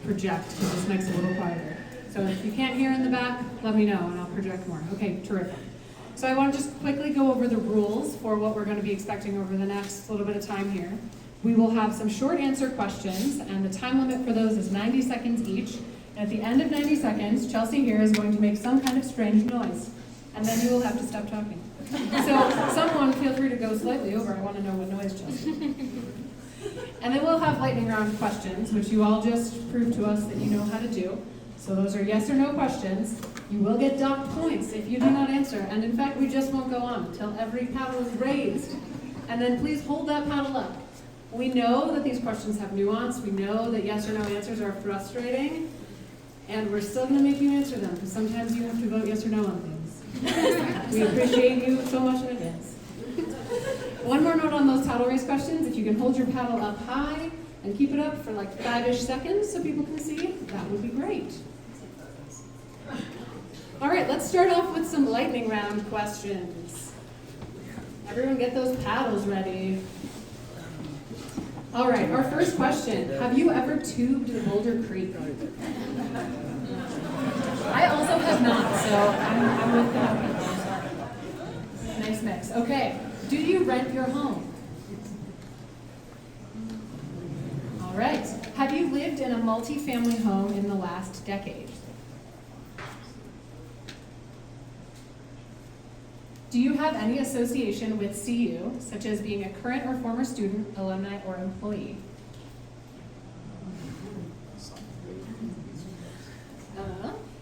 project because this mic's a little quieter. So if you can't hear in the back, let me know and I'll project more. Okay, terrific. So I want to just quickly go over the rules for what we're going to be expecting over the next little bit of time here. We will have some short answer questions, and the time limit for those is 90 seconds each. And at the end of 90 seconds, Chelsea here is going to make some kind of strange noise, and then you will have to stop talking. So someone feel free to go slightly over. I want to know what noise, Chelsea. And then we'll have lightning round questions, which you all just proved to us that you know how to do. So those are yes or no questions. You will get docked points if you do not answer. And in fact, we just won't go on until every paddle is raised. And then please hold that paddle up. We know that these questions have nuance. We know that yes or no answers are frustrating. And we're still going to make you answer them, because sometimes you have to vote yes or no on things. We appreciate you so much in advance. One more note on those paddle raise questions. If you can hold your paddle up high and keep it up for like 5-ish seconds so people can see, that would be great. All right, let's start off with some lightning round questions. Everyone get those paddles ready. All right, our first question. Have you ever tubed the Boulder Creek? I also have not, so I'm with that. Nice mix. Okay, do you rent your home? All right. Have you lived in a multi-family home in the last decade? Do you have any association with CU, such as being a current or former student, alumni, or employee?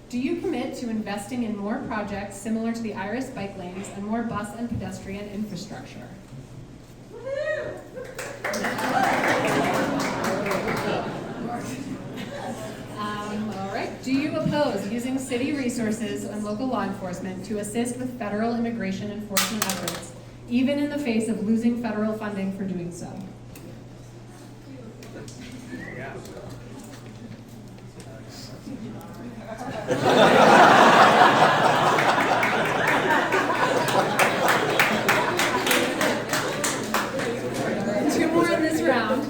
Do you commit to investing in more projects similar to the Iris bike lanes and more bus and pedestrian infrastructure? All right. Do you oppose using city resources and local law enforcement to assist with federal immigration enforcement efforts, even in the face of losing federal funding for doing so? Two more in this round.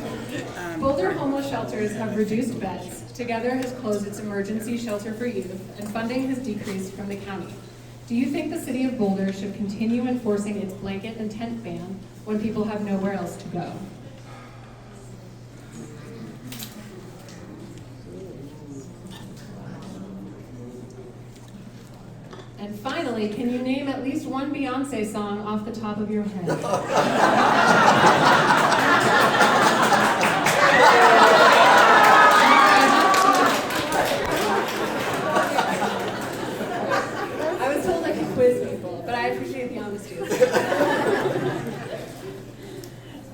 Boulder homeless shelters have reduced beds. Together has closed its emergency shelter for youth, and funding has decreased from the county. Do you think the city of Boulder should continue enforcing its blanket and tent ban when people have nowhere else to go? And finally, can you name at least one Beyonce song off the top of your head? I was told I could quiz people, but I appreciate the honesty.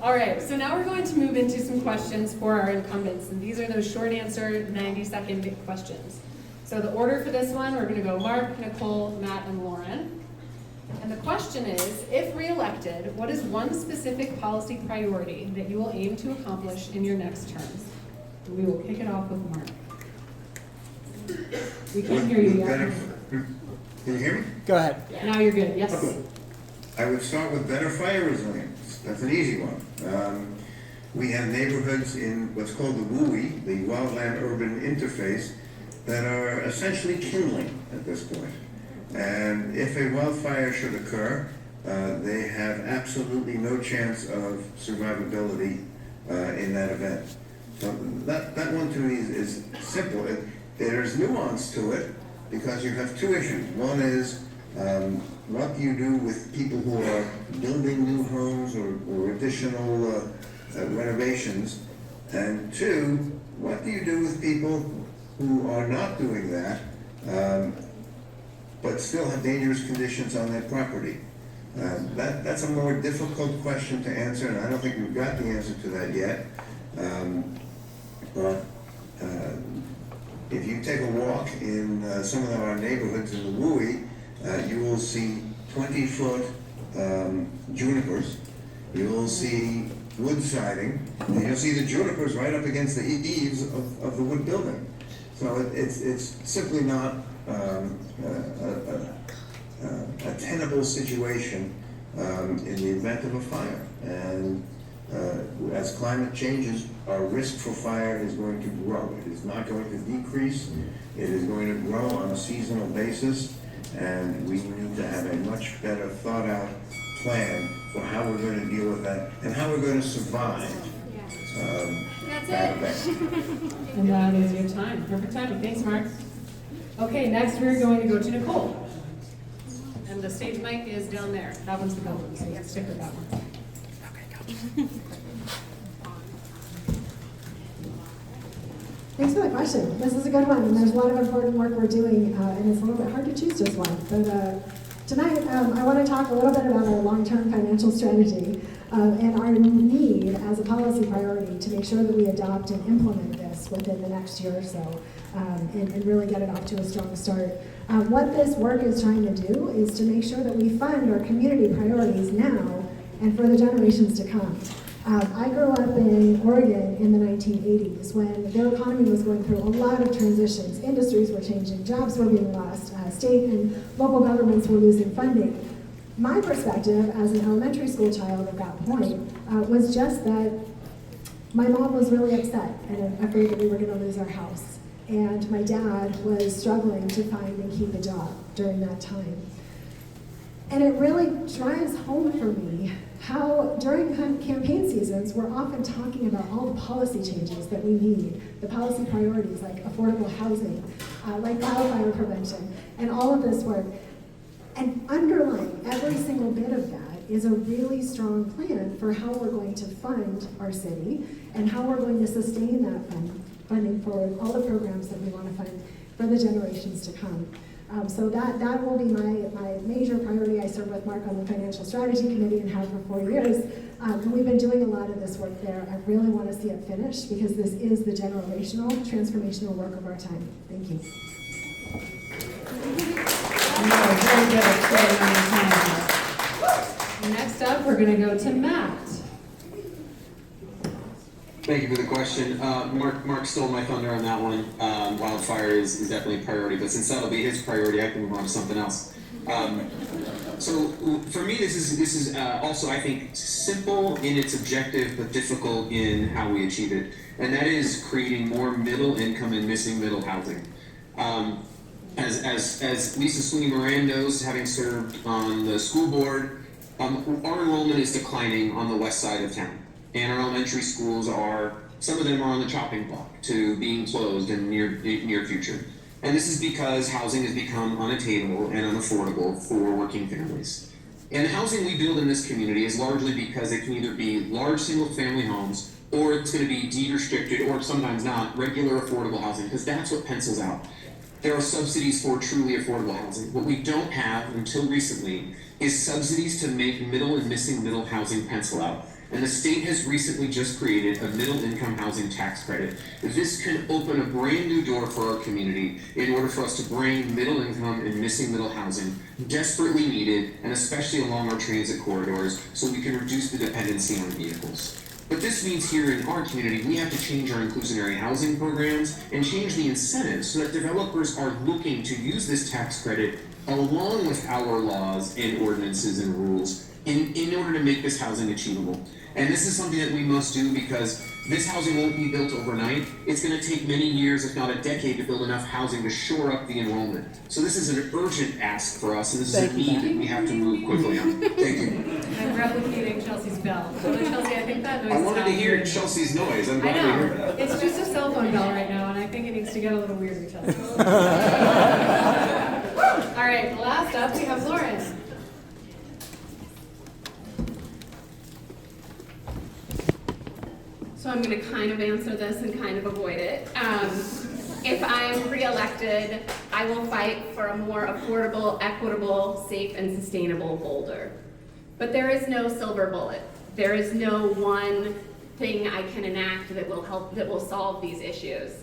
All right, so now we're going to move into some questions for our incumbents, and these are those short answer 90-second questions. So the order for this one, we're going to go Mark, Nicole, Matt, and Lauren. And the question is, if reelected, what is one specific policy priority that you will aim to accomplish in your next term? And we will kick it off with Mark. We can't hear you yet. Can you hear me? Go ahead. Now you're good, yes. Okay. I would start with better fire resilience. That's an easy one. We have neighborhoods in what's called the WUI, the wildland-urban interface, that are essentially kindling at this point. And if a wildfire should occur, they have absolutely no chance of survivability in that event. So that one to me is simple. There's nuance to it because you have two issues. One is what do you do with people who are building new homes or additional renovations? And two, what do you do with people who are not doing that, but still have dangerous conditions on their property? That's a more difficult question to answer, and I don't think we've got the answer to that yet. But if you take a walk in some of our neighborhoods in the WUI, you will see 20-foot junipers. You will see wood siding, and you'll see the junipers right up against the eaves of the wood building. So it's simply not a tenable situation in the event of a fire. And As climate changes, our risk for fire is going to grow. It is not going to decrease. It is going to grow on a seasonal basis, and we need to have a much better thought out plan for how we're going to deal with that and how we're going to survive that event. And that is your time. Perfect timing. Thanks, Mark. Okay, next we're going to go to Nicole. And the stage mic is down there. That one's the building, so you have to stick with that one. Thanks for the question. This is a good one, and there's a lot of important work we're doing, and it's a little bit hard to choose just one. But tonight, I want to talk a little bit about our long-term financial strategy and our need as a policy priority to make sure that we adopt and implement this within the next year or so, and really get it off to a strong start. What this work is trying to do is to make sure that we fund our community priorities now and for the generations to come. I grew up in Oregon in the 1980s when their economy was going through a lot of transitions. Industries were changing, jobs were being lost, state and local governments were losing funding. My perspective as an elementary school child at that point was just that my mom was really upset and afraid that we were going to lose our house. And my dad was struggling to find and keep a job during that time. And it really drives home for me how during campaign seasons, we're often talking about all the policy changes that we need, the policy priorities like affordable housing, like wildfire prevention, and all of this work. And underlying every single bit of that is a really strong plan for how we're going to fund our city and how we're going to sustain that funding for all the programs that we want to fund for the generations to come. So that will be my major priority. I serve with Mark on the Financial Strategy Committee and have for 4 years. And we've been doing a lot of this work there. I really want to see it finished because this is the generational, transformational work of our time. Thank you. Very good at staying on your time. Next up, we're going to go to Matt. Thank you for the question. Mark stole my thunder on that one. Wildfire is definitely a priority, but since that'll be his priority, I can move on to something else. So for me, this is also, I think, simple in its objective, but difficult in how we achieve it. And that is creating more middle income and missing middle housing. As Lisa Sweeney Moran knows, having served on the school board, our enrollment is declining on the west side of town. And our elementary schools some of them are on the chopping block to being closed in the near future. And this is because housing has become unattainable and unaffordable for working families. And the housing we build in this community is largely because it can either be large single-family homes, or it's going to be deed restricted, or sometimes not, regular affordable housing, because that's what pencils out. There are subsidies for truly affordable housing. What we don't have until recently is subsidies to make middle and missing middle housing pencil out. And the state has recently just created a middle income housing tax credit. This can open a brand new door for our community in order for us to bring middle income and missing middle housing, desperately needed, and especially along our transit corridors, so we can reduce the dependency on vehicles. But this means here in our community, we have to change our inclusionary housing programs and change the incentives so that developers are looking to use this tax credit along with our laws and ordinances and rules in order to make this housing achievable. And this is something that we must do because this housing won't be built overnight. It's going to take many years, if not a decade, to build enough housing to shore up the enrollment. So this is an urgent ask for us, and this is a need that we have to move quickly on. Thank you. I'm replicating Chelsea's bell. So Chelsea, I think that noise I wanted to hear weird. Chelsea's noise. I'm I glad to know. hear that. It's just a cell phone bell right now, and I think it needs to get a little weirder, Chelsea. All right, last up, we have Lauren. So I'm going to kind of answer this and kind of avoid it. If I'm re-elected, I will fight for a more affordable, equitable, safe, and sustainable Boulder. But there is no silver bullet. There is no one thing I can enact that will solve these issues.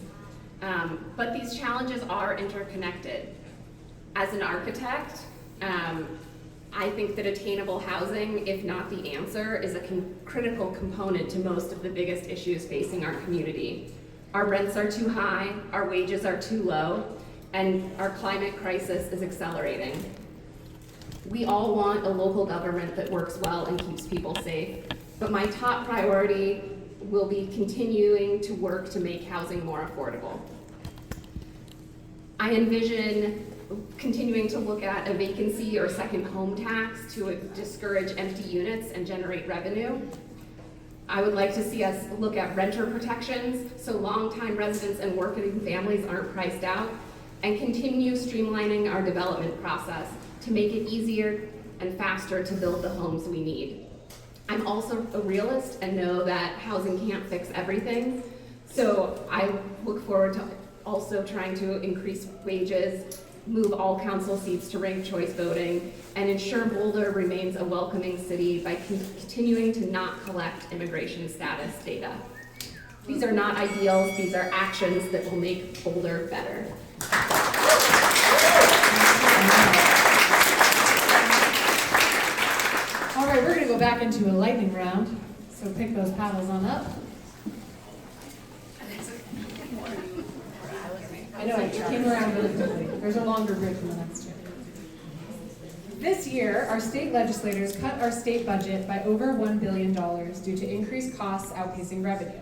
But these challenges are interconnected. As an architect, I think that attainable housing, if not the answer, is a critical component to most of the biggest issues facing our community. Our rents are too high, our wages are too low, and our climate crisis is accelerating. We all want a local government that works well and keeps people safe, but my top priority will be continuing to work to make housing more affordable. I envision continuing to look at a vacancy or second home tax to discourage empty units and generate revenue. I would like to see us look at renter protections so longtime residents and working families aren't priced out, and continue streamlining our development process to make it easier and faster to build the homes we need. I'm also a realist and know that housing can't fix everything, so I look forward to also trying to increase wages, move all council seats to ranked choice voting, and ensure Boulder remains a welcoming city by continuing to not collect immigration status data. These are not ideals, these are actions that will make Boulder better. All right, we're gonna go back into a lightning round, so pick those paddles on up. I know, I came around really quickly. There's a longer break in the next year. This year, our state legislators cut our state budget by over $1 billion due to increased costs outpacing revenue.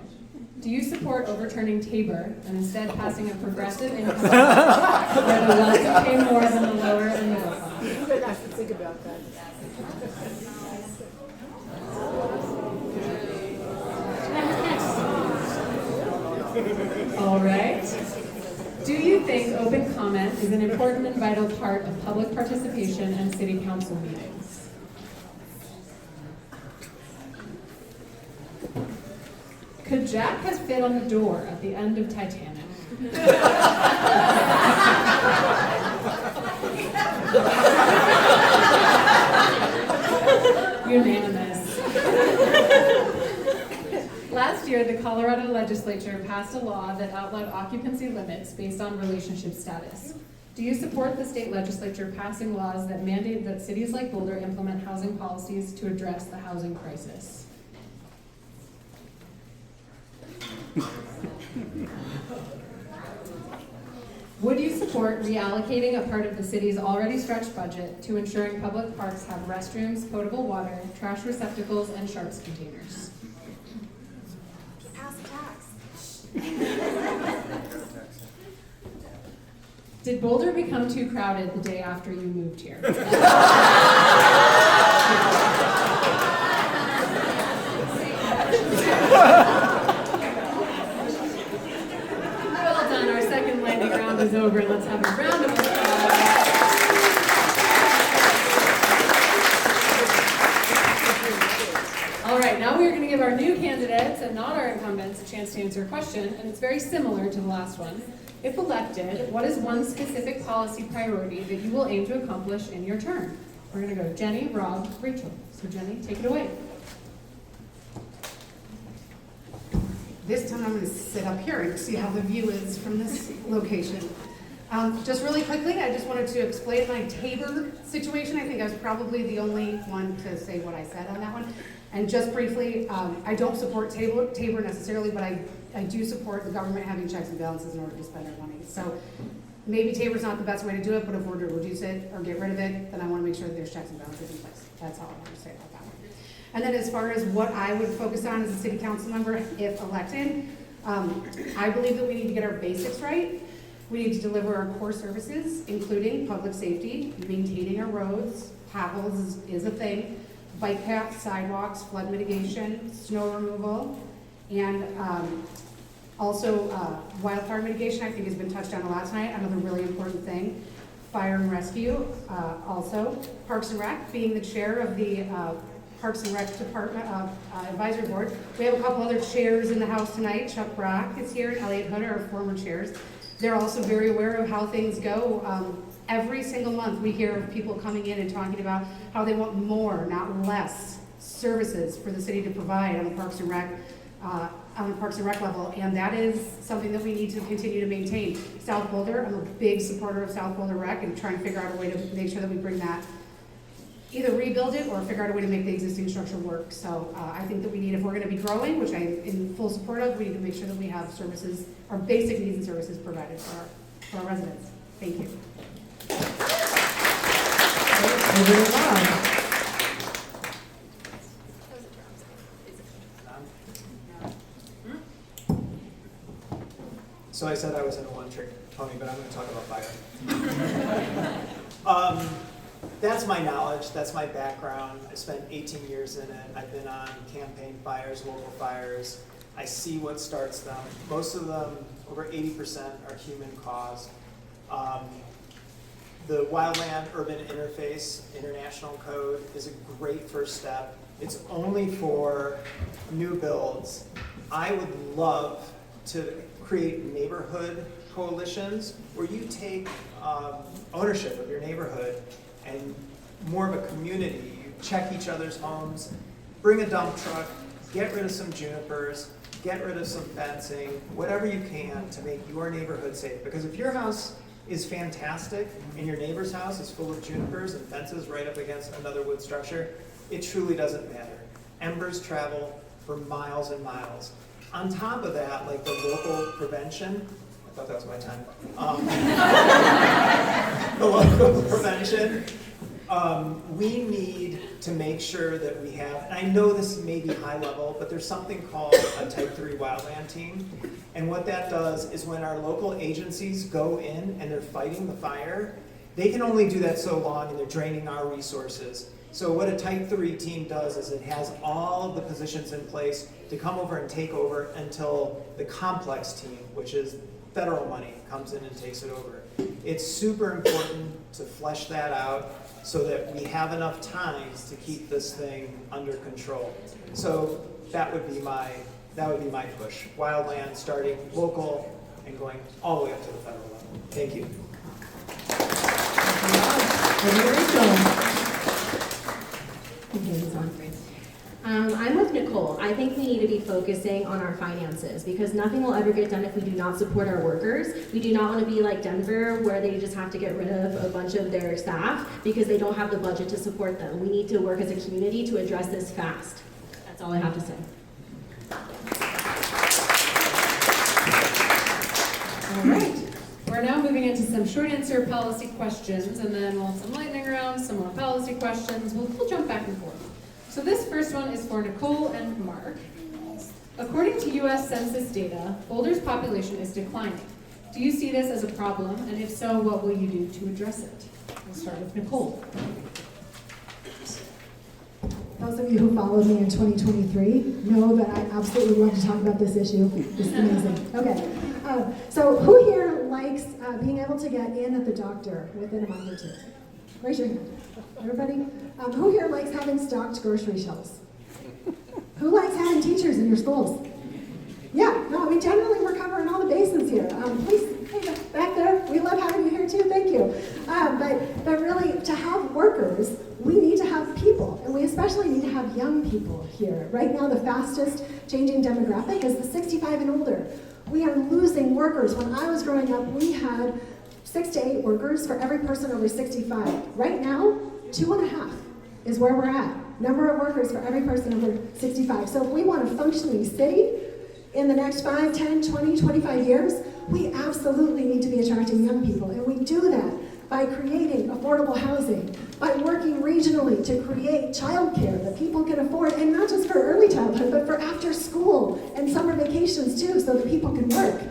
Do you support overturning Tabor and instead passing a progressive income tax where the wealthy pay more than the lower and middle class? You would have to think about that. All right. Do you think open comment is an important and vital part of public participation in city council meetings? Could Jack have fit on the door at the end of Titanic? Unanimous. Last year, the Colorado legislature passed a law that outlawed occupancy limits based on relationship status. Do you support the state legislature passing laws that mandate that cities like Boulder implement housing policies to address the housing crisis? Would you support reallocating a part of the city's already stretched budget to ensuring public parks have restrooms, potable water, trash receptacles, and sharps containers? Did Boulder become too crowded the day after you moved here? Well done, our second lightning round is over. Let's have a round of applause. All right, now we're going to give our new candidates and not our incumbents a chance to answer a question, and it's very similar to the last one. If elected, what is one specific policy priority that you will aim to accomplish in your term? We're going to go Jenny, Rob, Rachel. So Jenny, take it away. This time I'm going to sit up here and see how the view is from this location. Just really quickly, I just wanted to explain my Tabor situation. I think I was probably the only one to say what I said on that one. And just briefly, I don't support Tabor necessarily, but I do support the government having checks and balances in order to spend our money. So maybe Tabor's not the best way to do it, but if we're to reduce it or get rid of it, then I want to make sure that there's checks and balances in place. That's all I want to say about that one. And then as far as what I would focus on as a city council member if elected, I believe that we need to get our basics right. We need to deliver our core services, including public safety, maintaining our roads, potholes is a thing, bike paths, sidewalks, flood mitigation, snow removal, and also wildfire mitigation, I think has been touched on a lot tonight, another really important thing. Fire and rescue, also. Parks and Rec, being the chair of the Parks and Rec Department Advisory Board. We have a couple other chairs in the house tonight. Chuck Brock is here and Elliot Hood are our former chairs. They're also very aware of how things go. Every single month we hear of people coming in and talking about how they want more, not less, services for the city to provide on the Parks and Rec level, and that is something that we need to continue to maintain. South Boulder, I'm a big supporter of South Boulder Rec and trying to figure out a way to make sure that we bring that, either rebuild it or figure out a way to make the existing structure work. So I think that we need, if we're going to be growing, which I'm in full support of, we need to make sure that we have services, our basic needs and services provided for our residents. Thank you. So I said I was in a one-trick pony, but I'm going to talk about fire. That's my knowledge, that's my background. I spent 18 years in it. I've been on campaign fires, local fires. I see what starts them. Most of them, over 80%, are human caused. The Wildland Urban Interface International Code is a great first step. It's only for new builds. I would love to create neighborhood coalitions where you take ownership of your neighborhood and more of a community. You check each other's homes, bring a dump truck, get rid of some junipers, get rid of some fencing, whatever you can to make your neighborhood safe. Because if your house is fantastic and your neighbor's house is full of junipers and fences right up against another wood structure, it truly doesn't matter. Embers travel for miles and miles. On top of that, like the local prevention, I thought that was my time. The local prevention, we need to make sure that we have, and I know this may be high level, but there's something called a Type 3 wildland team. And what that does is when our local agencies go in and they're fighting the fire, they can only do that so long and they're draining our resources. So what a Type 3 team does is it has all of the positions in place to come over and take over until the complex team, which is federal money, comes in and takes it over. It's super important to flesh that out so that we have enough times to keep this thing under control. So that would be my push. Wildland starting local and going all the way up to the federal level. Thank you. I'm with Nicole. I think we need to be focusing on our finances because nothing will ever get done if we do not support our workers. We do not want to be like Denver where they just have to get rid of a bunch of their staff because they don't have the budget to support them. We need to work as a community to address this fast. That's all I have to say. All right. We're now moving into some short answer policy questions, and then we'll have some lightning rounds, some more policy questions. We'll jump back and forth. So this first one is for Nicole and Mark. According to U.S. Census data, Boulder's population is declining. Do you see this as a problem? And if so, what will you do to address it? We'll start with Nicole. Those of you who followed me in 2023 know that I absolutely love to talk about this issue. It's amazing. Okay. So who here likes being able to get in at the doctor within a month or two? Raise your hand. Everybody? Who here likes having stocked grocery shelves? Who likes having teachers in your schools? Yeah, no, I mean, generally we're covering all the bases here. Please, hey, back there, we love having you here too, thank you. But really, to have workers, we need to have people, and we especially need to have young people here. Right now, the fastest changing demographic is the 65 and older. We are losing workers. When I was growing up, we had 6 to 8 workers for every person over 65. Right now, 2.5 is where we're at. Number of workers for every person over 65. So if we want a functioning city in the next 5, 10, 20, 25 years, we absolutely need to be attracting young people. And we do that by creating affordable housing, by working regionally to create childcare that people can afford, and not just for early childhood, but for after school and summer vacations too, so that people can work.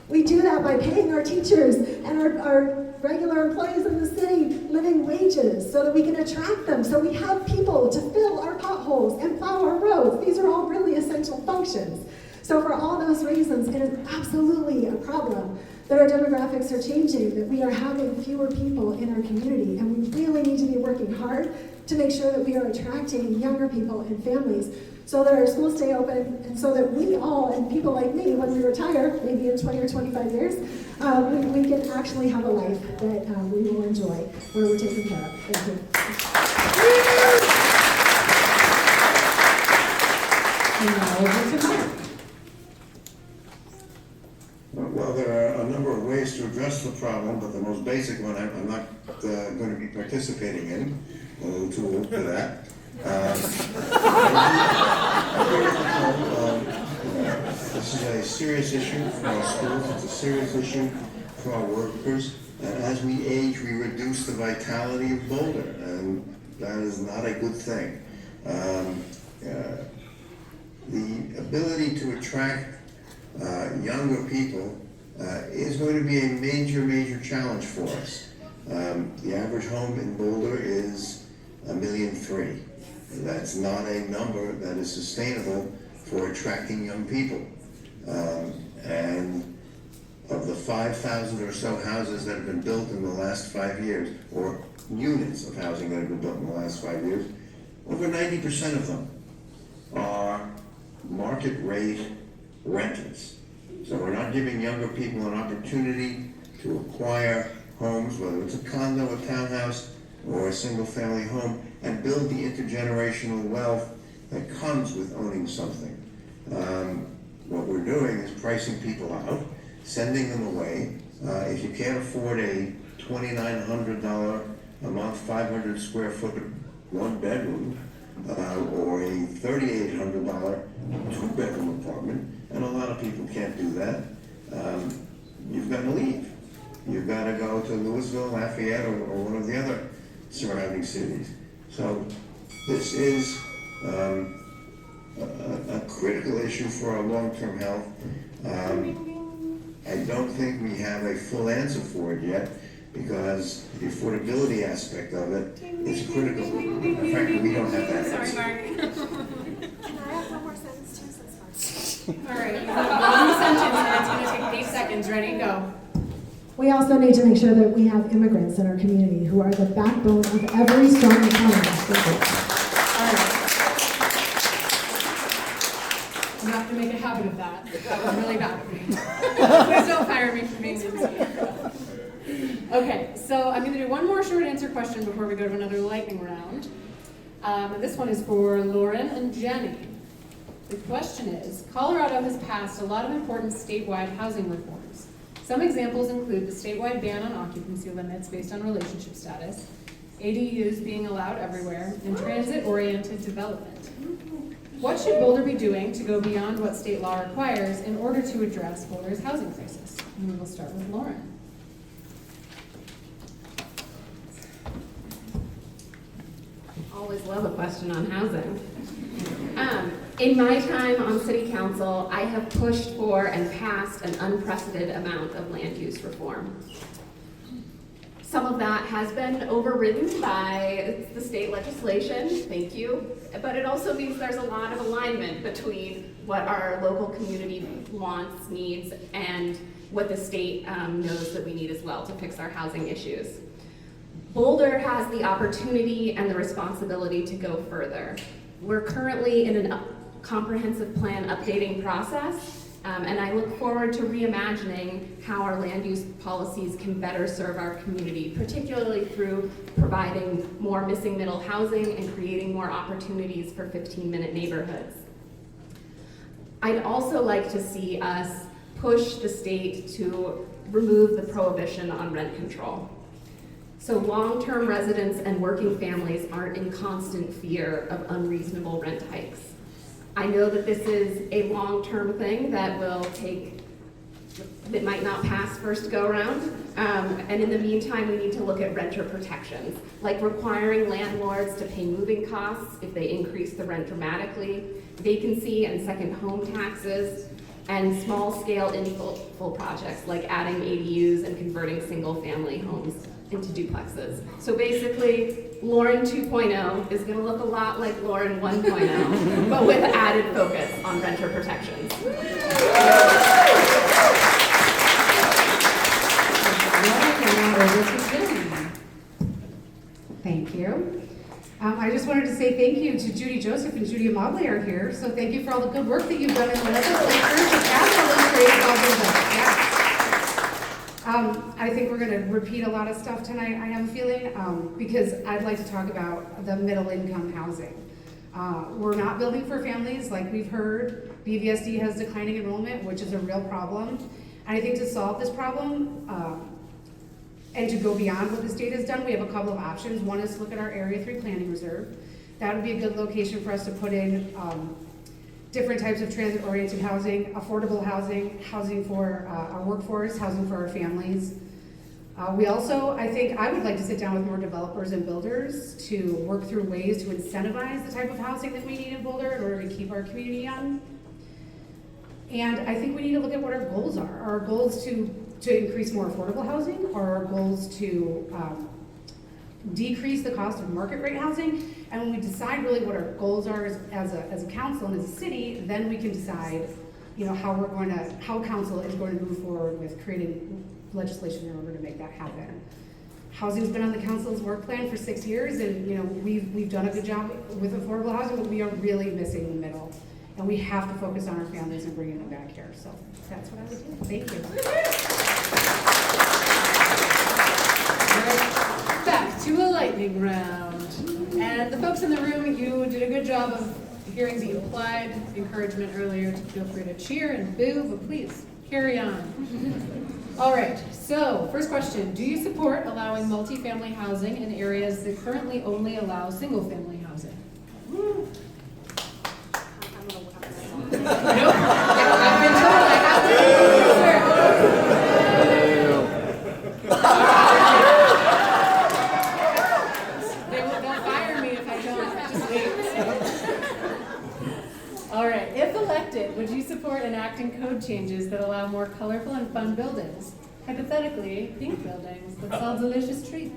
We do that by paying our teachers and our regular employees in the city living wages so that we can attract them, so we have people to fill our potholes and plow our roads. These are all really essential functions. So for all those reasons, it is absolutely a problem that our demographics are changing, that we are having fewer people in our community, and we really need to be working hard to make sure that we are attracting younger people and families so that our schools stay open, and so that we all, and people like me, when we retire, maybe in 20 or 25 years, we can actually have a life that we will enjoy, where we're taken care of. Thank you. And now over to Mark. Well, there are a number of ways to address the problem, but the most basic one I'm not going to be participating in. I'm a little too old for that. This is a serious issue for our schools. It's a serious issue for our workers. And as we age, we reduce the vitality of Boulder, and that is not a good thing. The ability to attract younger people is going to be a major challenge for us. The average home in Boulder is $1.3 million. That's not a number that is sustainable for attracting young people. And of the 5,000 or so houses that have been built in the last 5 years, or units of housing that have been built in the last 5 years, over 90% of them are market rate rentals. So we're not giving younger people an opportunity to acquire homes, whether it's a condo, a townhouse, or a single family home, and build the intergenerational wealth that comes with owning something. What we're doing is pricing people out, sending them away. If you can't afford a $2,900 a month, 500 square foot, one bedroom, or a $3,800 two-bedroom apartment, and a lot of people can't do that, you've got to leave. You've got to go to Louisville, Lafayette, or one of the other surrounding cities. So this is a critical issue for our long-term health. I don't think we have a full answer for it yet, because the affordability aspect of it is critical. Frankly, we don't have that answer. Sorry, Mark. Can I have one more sentence too, since Mark's All right, one sentence, and it's gonna take 8 seconds. Ready, go. We also need to make sure that we have immigrants in our community who are the backbone of every strong economy. All right. I'm not gonna make a habit of that. That was really bad of me. Please don't fire me for being MC. Okay, so I'm gonna do one more short answer question before we go to another lightning round. And this one is for Lauren and Jenny. The question is, Colorado has passed a lot of important statewide housing reforms. Some examples include the statewide ban on occupancy limits based on relationship status, ADUs being allowed everywhere, and transit-oriented development. What should Boulder be doing to go beyond what state law requires in order to address Boulder's housing crisis? And we will start with Lauren. Always love a question on housing. In my time on city council, I have pushed for and passed an unprecedented amount of land use reform. Some of that has been overridden by the state legislation, thank you, but it also means there's a lot of alignment between what our local community wants, needs, and what the state knows that we need as well to fix our housing issues. Boulder has the opportunity and the responsibility to go further. We're currently in a comprehensive plan updating process, and I look forward to reimagining how our land use policies can better serve our community, particularly through providing more missing middle housing and creating more opportunities for 15-minute neighborhoods. I'd also like to see us push the state to remove the prohibition on rent control. So long-term residents and working families aren't in constant fear of unreasonable rent hikes. I know that this is a long-term thing that might not pass first go-around, and in the meantime, we need to look at renter protections, like requiring landlords to pay moving costs if they increase the rent dramatically, vacancy and second home taxes, and small-scale infill projects like adding ADUs and converting single-family homes into duplexes. So basically, Lauren 2.0 is going to look a lot like Lauren 1.0, but with added focus on renter protections. Thank you. I just wanted to say thank you to Judy Joseph and Judy Mobley are here. So thank you for all the good work that you've done in the legislature to pass all those great bills. Yeah. I think we're going to repeat a lot of stuff tonight, I have a feeling, because I'd like to talk about the middle income housing. We're not building for families like we've heard. BVSD has declining enrollment, which is a real problem. And I think to solve this problem, and to go beyond what the state has done, we have a couple of options. One is to look at our Area 3 planning reserve. That would be a good location for us to put in different types of transit-oriented housing, affordable housing, housing for our workforce, housing for our families. We also, I would like to sit down with more developers and builders to work through ways to incentivize the type of housing that we need in Boulder in order to keep our community young. And I think we need to look at what our goals are. Are our goals to increase more affordable housing? Are our goals to decrease the cost of market rate housing? And when we decide really what our goals are as a council and as a city, then we can decide, you know, how council is going to move forward with creating legislation in order to make that happen. Housing's been on the council's work plan for 6 years, and you know we've done a good job with affordable housing, but we are really missing the middle, and we have to focus on our families and bringing them back here. So that's what I would do. Thank you. Back to a lightning round. And the folks in the room, you did a good job of hearing the implied encouragement earlier to feel free to cheer and boo, but please carry on. All right, so first question, do you support allowing multifamily housing in areas that currently only allow single-family housing? Nope. I've been told I have to They'll fire me if I don't. Just wait. All right, if elected, would you support enacting code changes that allow more colorful and fun buildings? Hypothetically, pink buildings that sell delicious treats.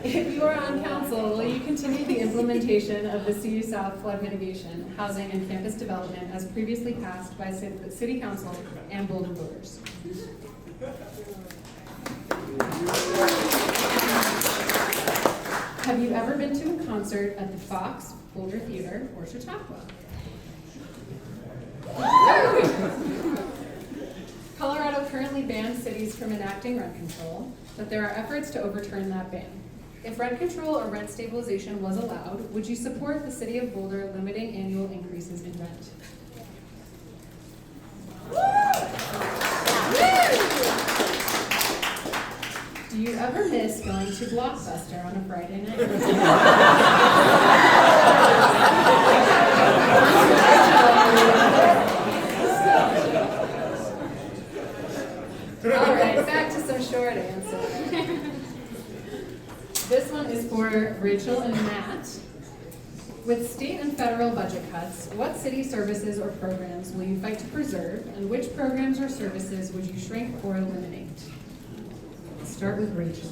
If you are on council, will you continue the implementation of the CU South flood mitigation, housing, and campus development as previously passed by City Council and Boulder voters? Have you ever been to a concert at the Fox, Boulder Theater, or Chautauqua? Colorado currently bans cities from enacting rent control, but there are efforts to overturn that ban. If rent control or rent stabilization was allowed, would you support the city of Boulder limiting annual increases in rent? Do you ever miss going to Blockbuster on a Friday night? All right, back to some short answers. This one is for Rachel and Matt. With state and federal budget cuts, what city services or programs will you fight to preserve, and which programs or services would you shrink or eliminate? Let's start with Rachel.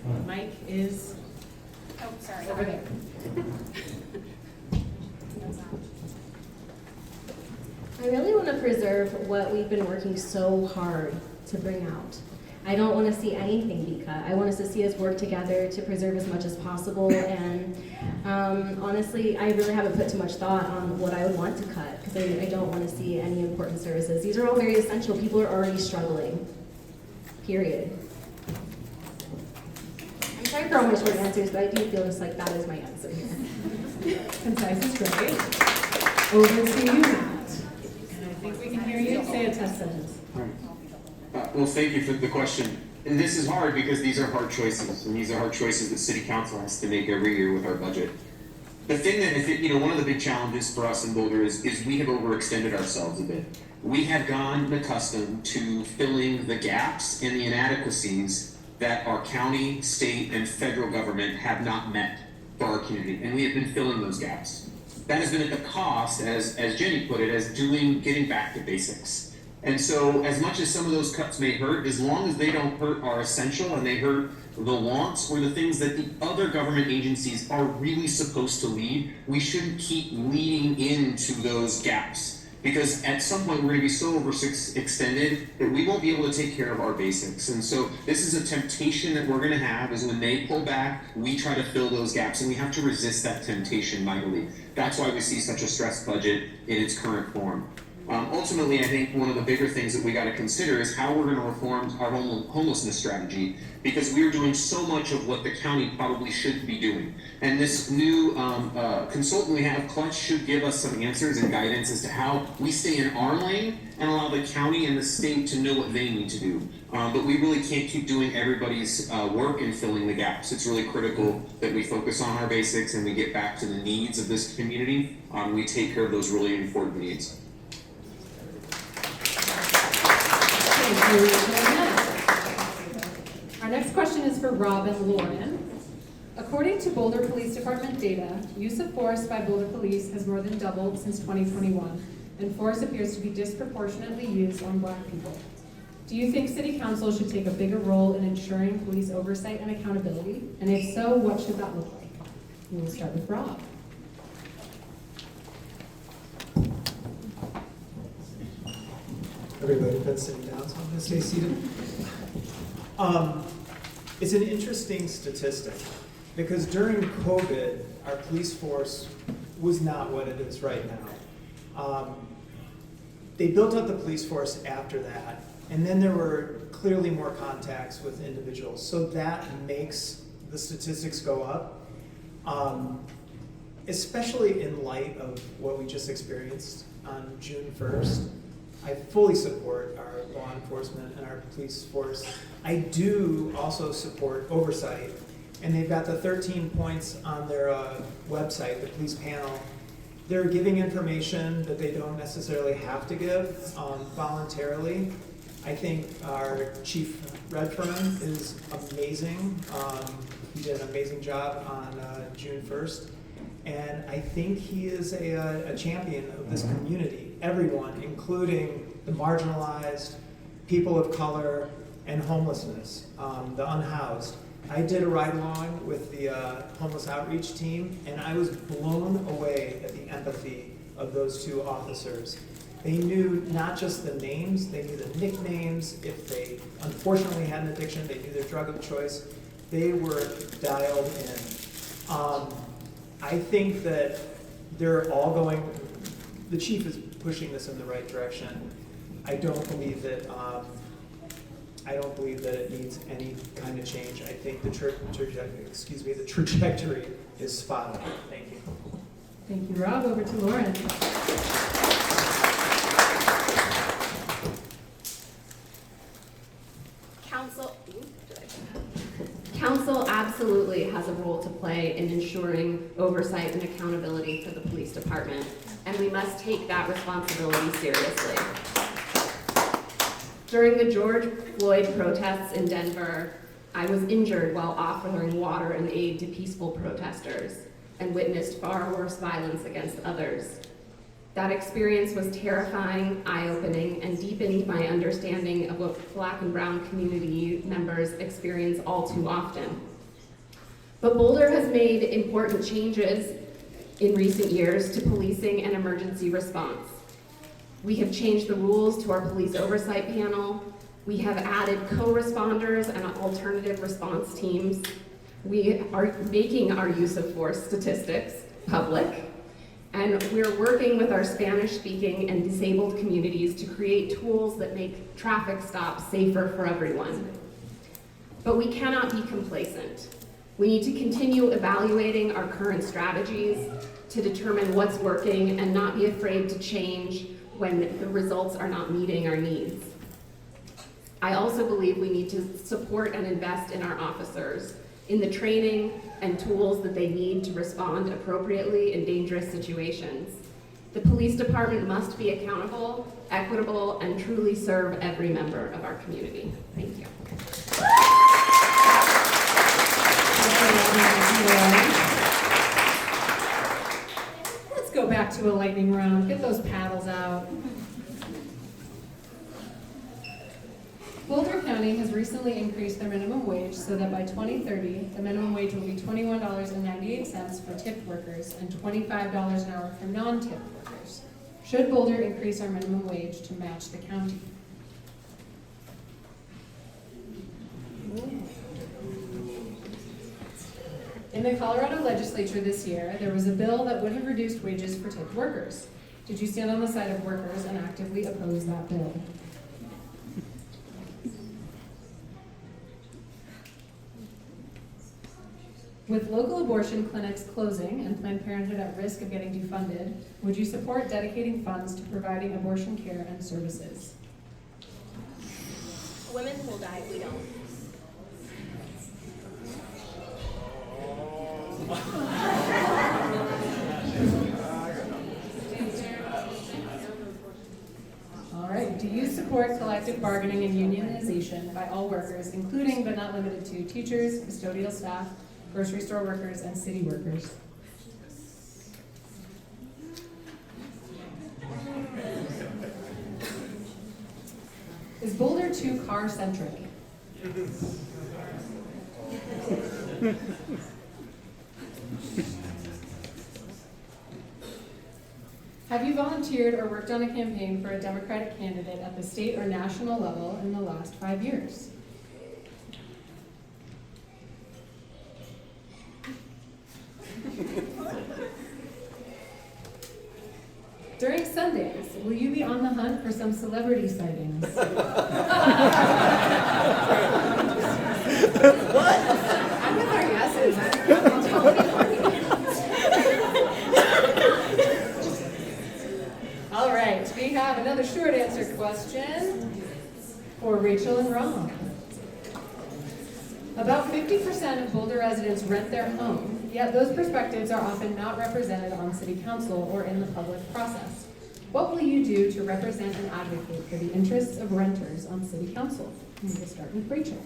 The mic is over there. I really want to preserve what we've been working so hard to bring out. I don't want to see anything be cut. I want us to see us work together to preserve as much as possible. And honestly, I really haven't put too much thought on what I would want to cut because I don't want to see any important services. These are all very essential. People are already struggling. Period. I'm sorry for all my short answers, but I do feel just like that is my answer here. Concise is great. Over to you, Matt. And I think we can hear you say a test sentence. Well, thank you for the question. And this is hard because these are hard choices, and these are hard choices that City Council has to make every year with our budget. The thing that, one of the big challenges for us in Boulder is we have overextended ourselves a bit. We have gotten accustomed to filling the gaps and the inadequacies that our county, state, and federal government have not met for our community, and we have been filling those gaps. That has been at the cost, as Jenny put it, as getting back to basics. And so, as much as some of those cuts may hurt, as long as they don't hurt our essential and they hurt the wants or the things that the other government agencies are really supposed to lead, we shouldn't keep leading into those gaps. Because at some point we're going to be so overextended that we won't be able to take care of our basics. And so this is a temptation that we're going to have, is when they pull back, we try to fill those gaps, and we have to resist that temptation mightily. That's why we see such a stressed budget in its current form. Ultimately, I think one of the bigger things that we got to consider is how we're going to reform our homelessness strategy, because we're doing so much of what the county probably should be doing. And this new consultant we have, Clutch, should give us some answers and guidance as to how we stay in our lane and allow the county and the state to know what they need to do. But we really can't keep doing everybody's work and filling the gaps. It's really critical that we focus on our basics and we get back to the needs of this community. We take care of those really important needs. Our next question is for Rob and Lauren. According to Boulder Police Department data, use of force by Boulder Police has more than doubled since 2021, and force appears to be disproportionately used on Black people. Do you think City Council should take a bigger role in ensuring police oversight and accountability? And if so, what should that look like? We'll start with Rob. Everybody been sitting down, so I'm going to stay seated. It's an interesting statistic because during COVID, our police force was not what it is right now. They built up the police force after that, and then there were clearly more contacts with individuals, so that makes the statistics go up, especially in light of what we just experienced on June 1st. I fully support our law enforcement and our police force. I do also support oversight, and they've got the 13 points on their website, the police panel. They're giving information that they don't necessarily have to give voluntarily. I think our Chief Redfern is amazing. He did an amazing job on June 1st. And I think he is a champion of this community. Everyone, including the marginalized, people of color, and homelessness, the unhoused. I did a ride-along with the homeless outreach team, and I was blown away at the empathy of those two officers. They knew not just the names, they knew the nicknames. If they unfortunately had an addiction, they knew their drug of choice. They were dialed in. I think that they're all going, the chief is pushing this in the right direction. I don't believe that it needs any kind of change. I think the trajectory is spot on. Thank you. Thank you, Rob. Over to Lauren. Council absolutely has a role to play in ensuring oversight and accountability for the police department, and we must take that responsibility seriously. During the George Floyd protests in Denver, I was injured while offering water and aid to peaceful protesters and witnessed far worse violence against others. That experience was terrifying, eye-opening, and deepened my understanding of what Black and Brown community members experience all too often. But Boulder has made important changes in recent years to policing and emergency response. We have changed the rules to our police oversight panel. We have added co-responders and alternative response teams. We are making our use of force statistics public. And we're working with our Spanish-speaking and disabled communities to create tools that make traffic stops safer for everyone. But we cannot be complacent. We need to continue evaluating our current strategies to determine what's working and not be afraid to change when the results are not meeting our needs. I also believe we need to support and invest in our officers, in the training and tools that they need to respond appropriately in dangerous situations. The police department must be accountable, equitable, and truly serve every member of our community. Thank you. Let's go back to a lightning round. Get those paddles out. Boulder County has recently increased their minimum wage so that by 2030, the minimum wage will be $21.98 for tipped workers and $25 an hour for non-tipped workers. Should Boulder increase our minimum wage to match the county? In the Colorado legislature this year, there was a bill that would have reduced wages for tipped workers. Did you stand on the side of workers and actively oppose that bill? With local abortion clinics closing and Planned Parenthood at risk of getting defunded, would you support dedicating funds to providing abortion care and services? Women will die if we don't. All right, do you support collective bargaining and unionization by all workers, including but not limited to teachers, custodial staff, grocery store workers, and city workers. Is Boulder too car-centric? Have you volunteered or worked on a campaign for a Democratic candidate at the state or national level in the last 5 years? During Sundays, will you be on the hunt for some celebrity sightings? I'm with our yeses. I'll totally All right, we have another short answer question for Rachel and Rob. About 50% of Boulder residents rent their home, yet those perspectives are often not represented on city council or in the public process. What will you do to represent and advocate for the interests of renters on city council? And we'll start with Rachel.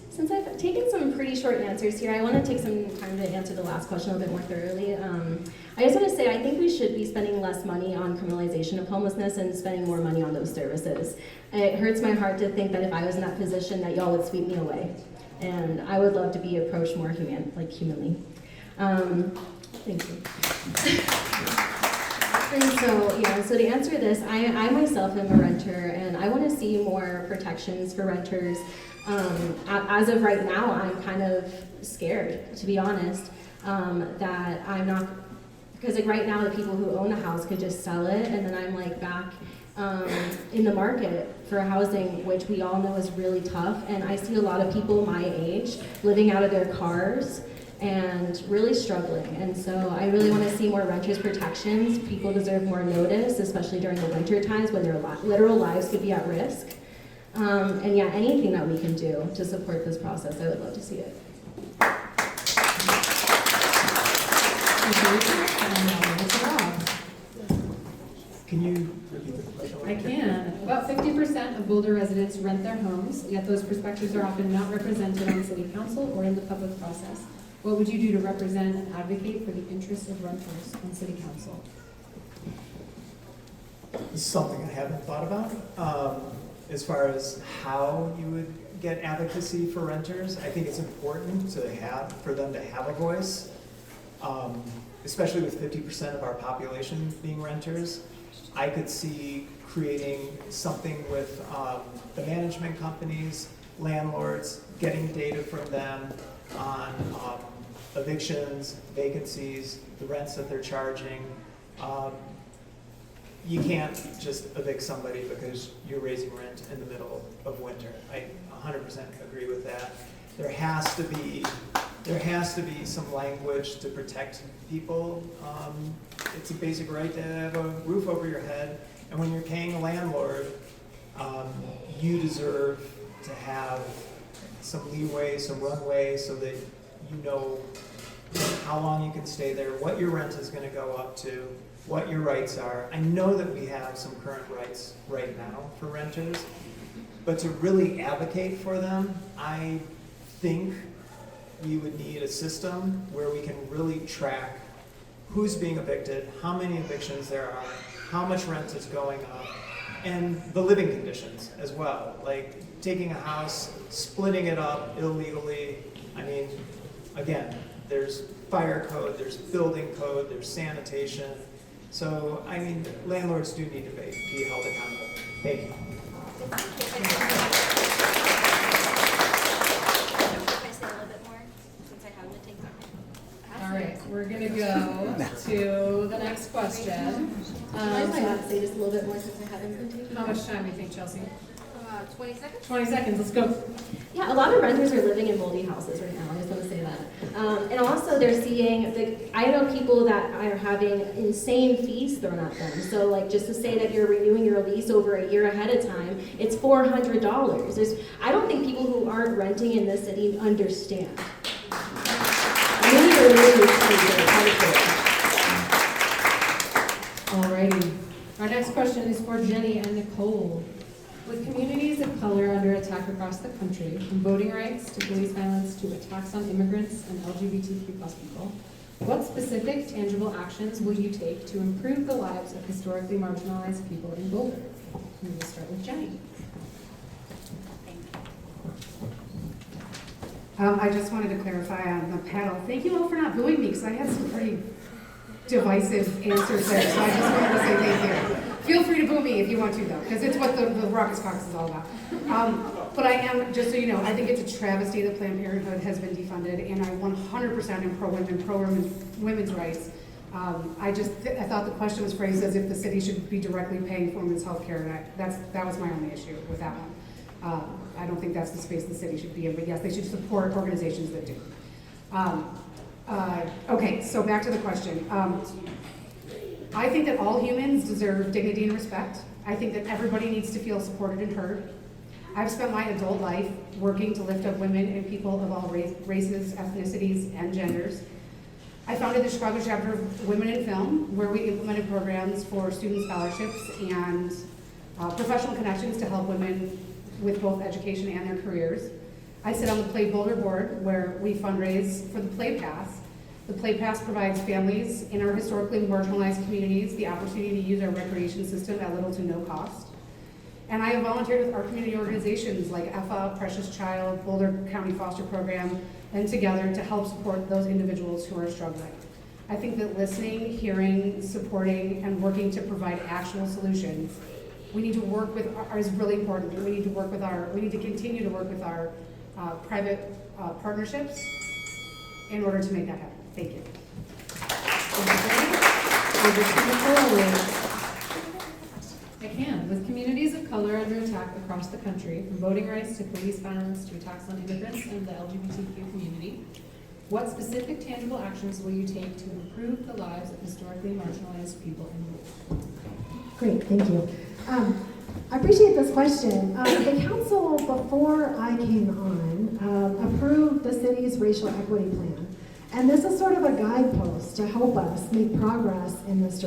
Since I've taken some pretty short answers here, I want to take some time to answer the last question a little bit more thoroughly. I just want to say I think we should be spending less money on criminalization of homelessness and spending more money on those services. It hurts my heart to think that if I was in that position that y'all would sweep me away. And I would love to be approached more humanly. Thank you. So to answer this, I myself am a renter, and I want to see more protections for renters. As of right now, I'm kind of scared, to be honest, that I'm not, because like right now the people who own a house could just sell it, and then I'm like back in the market for housing, which we all know is really tough. And I see a lot of people my age living out of their cars and really struggling. And so I really want to see more renters protections. People deserve more notice, especially during the winter times when their literal lives could be at risk. And yeah, anything that we can do to support this process, I would love to see it. Can you repeat the question? I can. About 50% of Boulder residents rent their homes, yet those perspectives are often not represented on city council or in the public process. What would you do to represent and advocate for the interests of renters on city council? This is something I haven't thought about. As far as how you would get advocacy for renters, I think it's important for them to have a voice, especially with 50% of our population being renters. I could see creating something with the management companies, landlords, getting data from them on evictions, vacancies, the rents that they're charging. You can't just evict somebody because you're raising rent in the middle of winter. I 100% agree with that. There has to be some language to protect people. It's a basic right to have a roof over your head, and when you're paying a landlord, you deserve to have some leeway, some runway, so that you know how long you can stay there, what your rent is going to go up to, what your rights are. I know that we have some current rights right now for renters, but to really advocate for them, I think we would need a system where we can really track who's being evicted, how many evictions there are, how much rent is going up, and the living conditions as well. Like taking a house, splitting it up illegally. I mean, again, there's fire code, there's building code, there's sanitation. So, I mean, landlords do need to be held accountable. Thank you. Can I say a little bit more, since I haven't been taking All right, we're going to go to the next question. I might say just a little bit more since I haven't been taking. How much time do you think, Chelsea? 20 seconds? 20 seconds, let's go. Yeah, a lot of renters are living in moldy houses right now. I just want to say that. And also they're seeing, I know people that are having insane fees thrown at them. So like just to say that you're renewing your lease over a year ahead of time, it's $400. I don't think people who aren't renting in this city understand. Alrighty. Our next question is for Jenny and Nicole. With communities of color under attack across the country, from voting rights to police violence to attacks on immigrants and LGBTQ+ people, what specific tangible actions will you take to improve the lives of historically marginalized people in Boulder? And we'll start with Jenny. I just wanted to clarify on the panel. Thank you all for not booing me, because I had some pretty divisive answers there, so I just wanted to say thank you. Feel free to boo me if you want to, though, because it's what the Raucous Caucus is all about. But I am, just so you know, I think it's a travesty that Planned Parenthood has been defunded, and I 100% am pro-women's rights. I thought the question was phrased as if the city should be directly paying for women's health care, and that was my only issue with that one. I don't think that's the space the city should be in, but yes, they should support organizations that do. Okay, so back to the question. I think that all humans deserve dignity and respect. I think that everybody needs to feel supported and heard. I've spent my adult life working to lift up women and people of all races, ethnicities, and genders. I founded the Chicago chapter of Women in Film, where we implemented programs for student scholarships and professional connections to help women with both education and their careers. I sit on the Play Boulder board, where we fundraise for the Play Pass. The Play Pass provides families in our historically marginalized communities the opportunity to use our recreation system at little to no cost. And I have volunteered with our community organizations like EFA, Precious Child, Boulder County Foster Program, and together to help support those individuals who are struggling. I think that listening, hearing, supporting, and working to provide actual solutions, we need to work with, is really important. We need to continue to work with our private partnerships in order to make that happen. Thank you. I can. With communities of color under attack across the country, from voting rights to police violence to attacks on immigrants and the LGBTQ community, what specific tangible actions will you take to improve the lives of historically marginalized people in Boulder? Great, thank you. I appreciate this question. The council, before I came on, approved the city's racial equity plan. And this is sort of a guidepost to help us make progress in this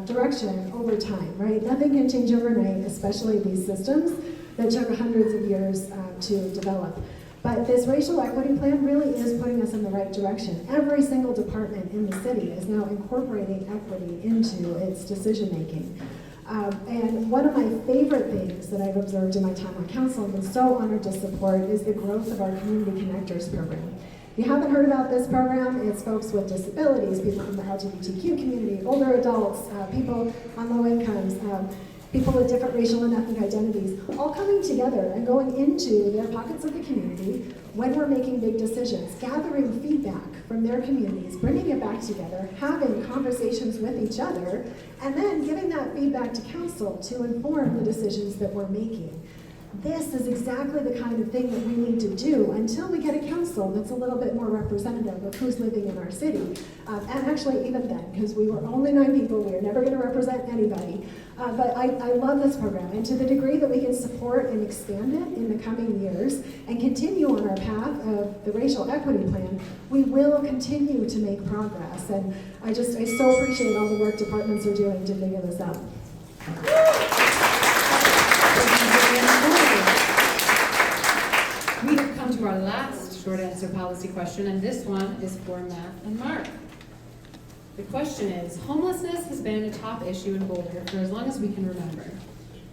direction over time, right? Nothing can change overnight, especially these systems that took hundreds of years to develop. But this racial equity plan really is putting us in the right direction. Every single department in the city is now incorporating equity into its decision making. And one of my favorite things that I've observed in my time on council and been so honored to support is the growth of our Community Connectors program. If you haven't heard about this program, it's folks with disabilities, people from the LGBTQ community, older adults, people on low incomes, people with different racial and ethnic identities, all coming together and going into their pockets of the community when we're making big decisions, gathering feedback from their communities, bringing it back together, having conversations with each other, and then giving that feedback to council to inform the decisions that we're making. This is exactly the kind of thing that we need to do until we get a council that's a little bit more representative of who's living in our city. And actually even then, because we were only 9 people, we are never going to represent anybody. But I love this program, and to the degree that we can support and expand it in the coming years and continue on our path of the racial equity plan, we will continue to make progress. And I so appreciate all the work departments are doing to figure this out. We have come to our last short answer policy question, and this one is for Matt and Mark. The question is, homelessness has been a top issue in Boulder for as long as we can remember.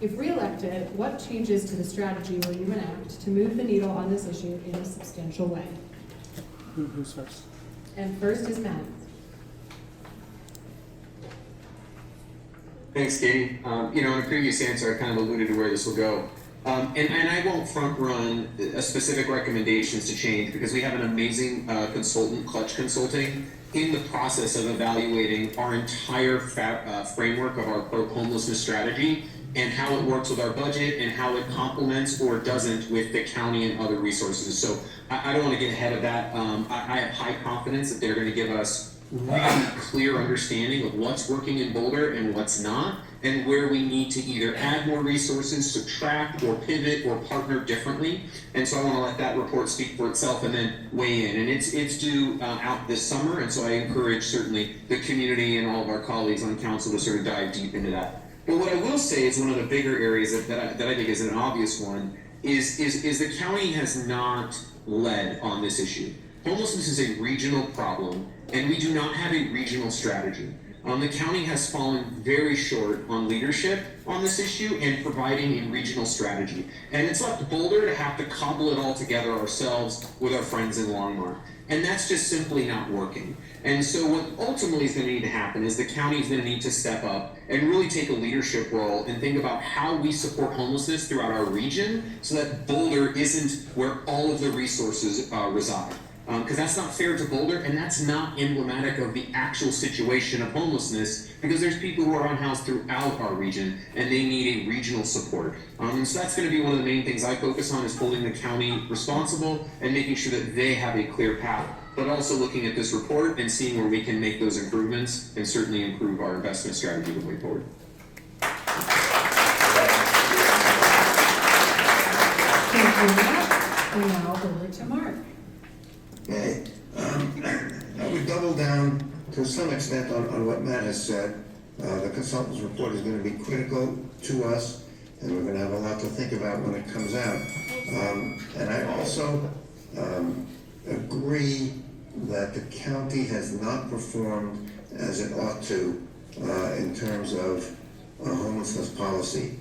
If re-elected, what changes to the strategy will you enact to move the needle on this issue in a substantial way? Who's first? And first is Matt. Thanks, Katie. In a previous answer, I kind of alluded to where this will go. And I won't front run a specific recommendations to change because we have an amazing consultant, Clutch Consulting, in the process of evaluating our entire framework of our pro-homelessness strategy and how it works with our budget and how it complements or doesn't with the county and other resources. So I don't want to get ahead of that. I have high confidence that they're going to give us really clear understanding of what's working in Boulder and what's not, and where we need to either add more resources, subtract, or pivot, or partner differently. And so I want to let that report speak for itself and then weigh in. And it's due out this summer, and so I encourage certainly the community and all of our colleagues on council to sort of dive deep into that. But what I will say is one of the bigger areas that I think is an obvious one is the county has not led on this issue. Homelessness is a regional problem, and we do not have a regional strategy. The county has fallen very short on leadership on this issue and providing a regional strategy. And it's left Boulder to have to cobble it all together ourselves with our friends in Longmont. And that's just simply not working. And so what ultimately is going to need to happen is the county is going to need to step up and really take a leadership role and think about how we support homelessness throughout our region so that Boulder isn't where all of the resources reside. Because that's not fair to Boulder, and that's not emblematic of the actual situation of homelessness, because there's people who are unhoused throughout our region, and they need a regional support. And so that's going to be one of the main things I focus on, is holding the county responsible and making sure that they have a clear path, but also looking at this report and seeing where we can make those improvements and certainly improve our investment strategy moving forward. Thank you, Matt. And now over to Mark. Okay, I would double down to some extent on what Matt has said. The consultant's report is going to be critical to us, and we're going to have a lot to think about when it comes out. And I also agree that the county has not performed as it ought to in terms of homelessness policy.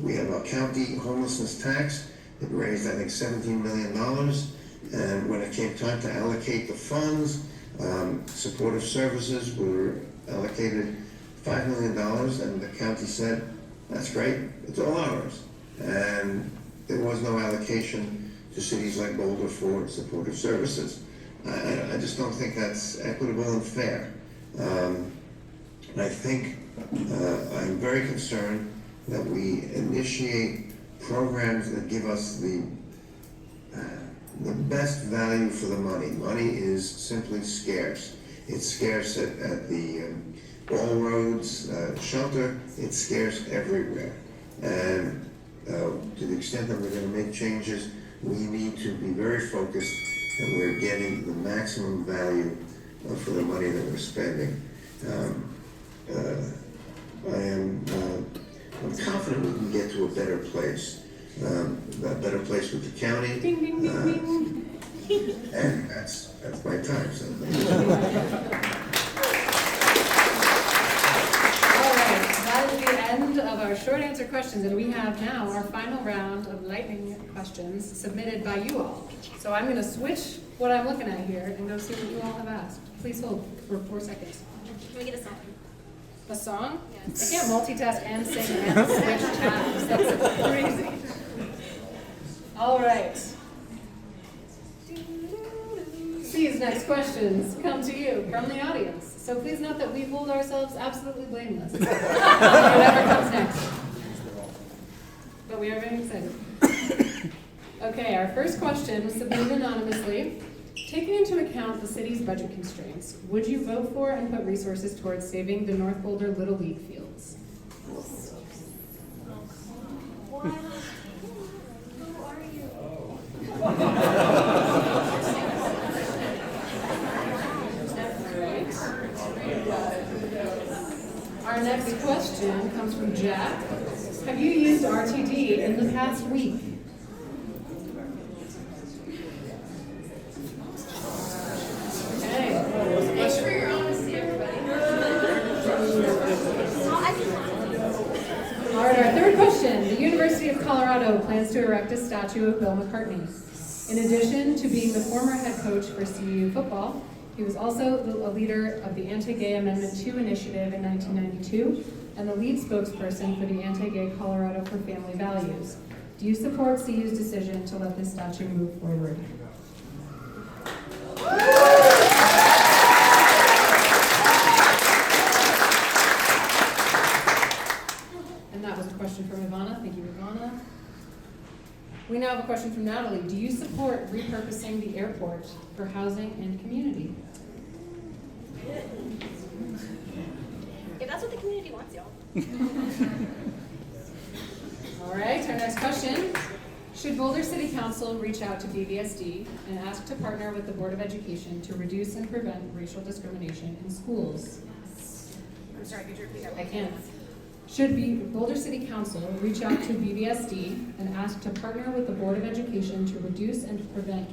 We have a county homelessness tax. It raised, I think, $17 million. And when it came time to allocate the funds, supportive services were allocated $5 million, and the county said, that's great, it's all ours. And there was no allocation to cities like Boulder for supportive services. I just don't think that's equitable and fair. I think I'm very concerned that we initiate programs that give us the best value for the money. Money is simply scarce. It's scarce at the all roads shelter. It's scarce everywhere. And to the extent that we're going to make changes, we need to be very focused that we're getting the maximum value for the money that we're spending. I'm confident we can get to a better place. A better place with the county. Ding, ding, ding, ding. And that's my time. So. All right, that is the end of our short answer questions, and we have now our final round of lightning questions submitted by you all. So I'm going to switch what I'm looking at here and go see what you all have asked. Please hold for 4 seconds. Can we get a song? A song? Yes. I can't multitask and sing and switch tabs. That's crazy. All right. These next questions come to you from the audience. So please note that we hold ourselves absolutely blameless. Whatever comes next. But we are very excited. Okay, our first question was submitted anonymously. Taking into account the city's budget constraints, would you vote for and put resources towards saving the North Boulder Little League fields? What? Who are you? Our next question comes from Jack. Have you used RTD in the past week? Thanks for your honesty, everybody. All right, our third question. The University of Colorado plans to erect a statue of Bill McCartney. In addition to being the former head coach for CU football, he was also a leader of the Anti-Gay Amendment 2 initiative in 1992 and the lead spokesperson for the Anti-Gay Colorado for Family Values. Do you support CU's decision to let this statue move forward? And that was a question from Ivana. Thank you, Ivana. We now have a question from Natalie. Do you support repurposing the airport for housing and community? If that's what the community wants, y'all. All right, our next question. Should Boulder City Council reach out to BVSD and ask to partner with the Board of Education to reduce and prevent racial discrimination in schools? I'm sorry, could you repeat that? I can. Should Boulder City Council reach out to BBSD and ask to partner with the Board of Education to reduce and prevent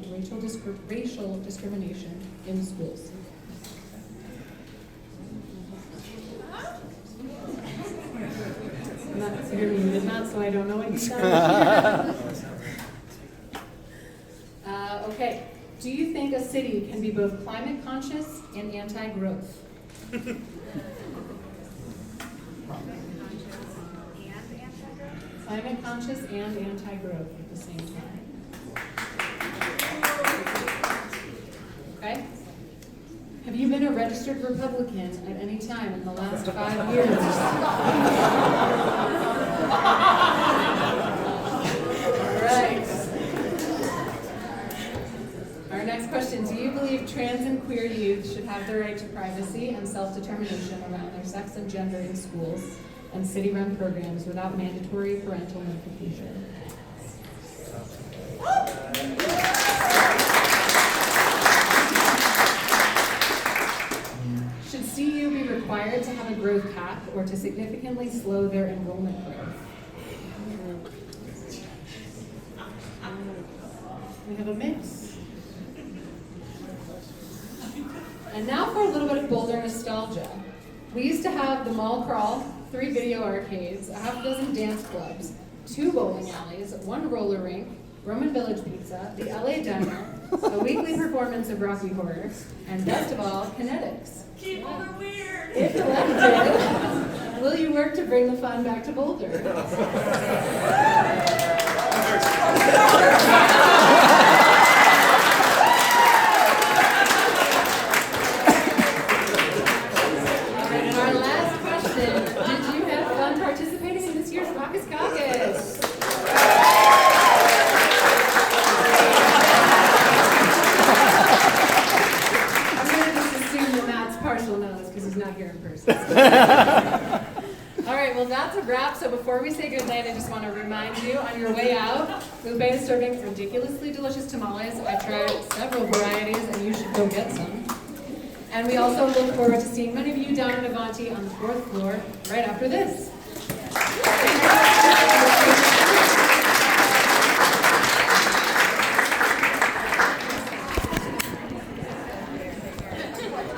racial discrimination in schools? You're muted, Matt, so I don't know what you said. Okay. Do you think a city can be both climate conscious and anti-growth? Climate conscious and anti-growth at the same time. Okay. Have you been a registered Republican at any time in the last 5 years? All right. Our next question, do you believe trans and queer youth should have the right to privacy and self-determination around their sex and gender in schools and city-run programs without mandatory parental notification? Should CU be required to have a growth cap or to significantly slow their enrollment growth? We have a mix. And now for a little bit of Boulder nostalgia. We used to have the Mall Crawl, 3 video arcades, a half dozen dance clubs, 2 bowling alleys, 1 roller rink, Roman Village Pizza, the LA Demo, a weekly performance of Rocky Horror, and best of all, Kinetics. Keep Boulder weird! If elected, will you work to bring the fun back to Boulder? And our last question, did you have fun participating in this year's Raucous Caucus? I'm going to just assume that Matt's partial knows because he's not here in person. All right, well, that's a wrap. So before we say goodnight, I just want to remind you, on your way out, Lupe is serving ridiculously delicious tamales. I tried several varieties, and you should go get some. And we also look forward to seeing many of you down at Avanti on the 4th floor right after this.